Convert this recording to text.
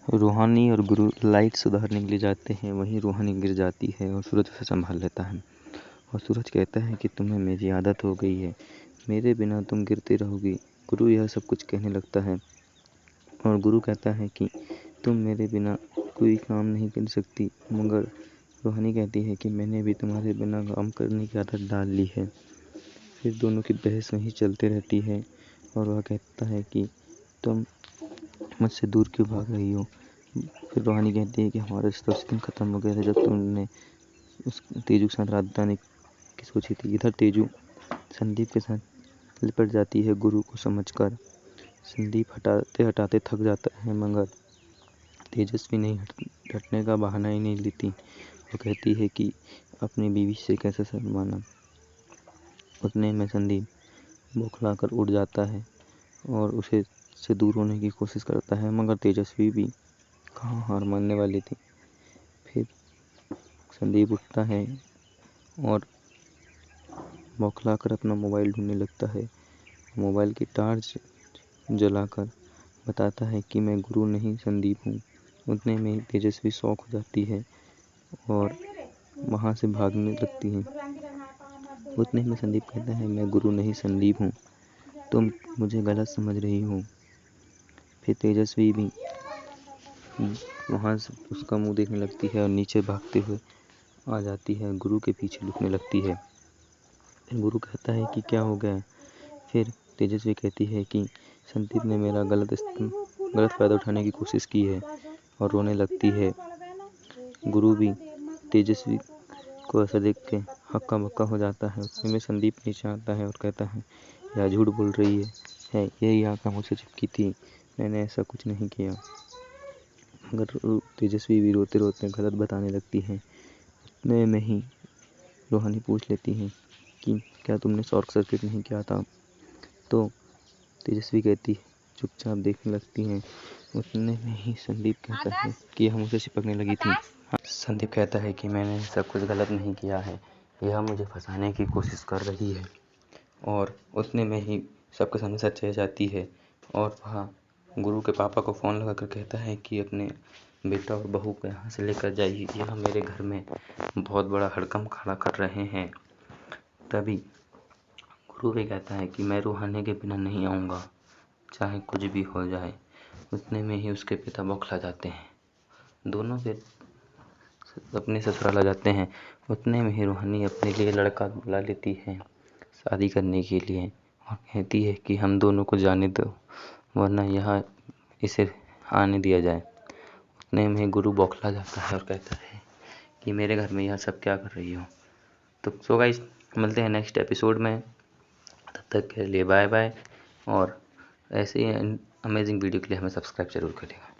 रूहानी और गुरु लाइट सुधारने के लिए जाते हैं, वहीं रूहानी गिर जाती है और सूरज उसे संभाल लेता है। और सूरज कहता है कि तुम्हें मेरी आदत हो गई है, मेरे बिना तुम गिरती रहोगी। गुरु यह सब कुछ कहने लगता है और गुरु कहता है कि तुम मेरे बिना कोई काम नहीं कर सकती। मगर रूहानी कहती है कि मैंने भी तुम्हारे बिना काम करने की आदत डाल ली है। फिर दोनों की बहस वहीं चलती रहती है और वह कहता है कि तुम मुझसे दूर क्यों भाग रही हो। फिर रूहानी कहती है कि हमारा रिश्ता उस दिन ख़त्म हो गया था जब तुमने उस तेजू के साथ रात बिताने की सोची थी। इधर तेजू संदीप के साथ लिपट जाती है गुरु को समझकर। संदीप हटाते हटाते थक जाता है, मगर तेजस्वी नहीं हटने का बहाना ही नहीं लेती। वो कहती है कि अपनी बीवी से कैसे शर्माना। उतने में संदीप बौखलाकर उड़ जाता है और उसे से दूर होने की कोशिश करता है, मगर तेजस्वी भी कहाँ हार मानने वाली थी। फिर संदीप उठता है और बौखलाकर अपना मोबाइल ढूंढने लगता है। मोबाइल की टॉर्च जलाकर बताता है कि मैं गुरु नहीं संदीप हूँ। उतने में ही तेजस्वी शॉक हो जाती है और वहाँ से भागने लगती है। उतने में संदीप कहता है मैं गुरु नहीं संदीप हूँ, तुम मुझे गलत समझ रही हो। फिर तेजस्वी भी वहाँ से उसका मुंह देखने लगती है और नीचे भागते हुए आ जाती है, गुरु के पीछे लुकने लगती है। फिर गुरु कहता है कि क्या हो गया। फिर तेजस्वी कहती है कि संदीप ने मेरा गलत फ़ायदा उठाने की कोशिश की है और रोने लगती है। गुरु भी तेजस्वी को ऐसा देख के हक्का बक्का हो जाता है। उतने में संदीप नीचे आता है और कहता है यह झूठ बोल रही है, यही आँख मुझसे चिपकी थी, मैंने ऐसा कुछ नहीं किया। मगर तेजस्वी भी रोते रोते गलत बताने लगती है। उतने में ही रूहानी पूछ लेती है कि क्या तुमने शॉर्ट सर्किट नहीं किया था। तो तेजस्वी कहती है, चुपचाप देखने लगती हैं। उतने में ही संदीप कहता है कि यह मुझसे चिपकने लगी थी। संदीप कहता है कि मैंने सब कुछ गलत नहीं किया है, यह मुझे फंसाने की कोशिश कर रही है। और उतने में ही सबके सामने सच्चाई जाती है और वह गुरु के पापा को फ़ोन लगाकर कहता है कि अपने बेटा और बहू को यहाँ से लेकर जाइए, यह मेरे घर में बहुत बड़ा हड़कंप खड़ा कर रहे हैं। तभी गुरु भी कहता है कि मैं रूहानी के बिना नहीं आऊँगा, चाहे कुछ भी हो जाए। उतने में ही उसके पिता बौखला जाते हैं। दोनों फिर अपने ससुराल आ जाते हैं। उतने में ही रूहानी अपने लिए लड़का बुला लेती है शादी करने के लिए और कहती है कि हम दोनों को जाने दो, वरना यहाँ इसे आने दिया जाए। उतने में ही गुरु बौखला जाता है और कहता है कि मेरे घर में यह सब क्या कर रही हो। तो सो गाइस, मिलते हैं नेक्स्ट एपिसोड में। तब तक के लिए बाय बाय और ऐसे ही अमेजिंग वीडियो के लिए हमें सब्सक्राइब जरूर करिएगा।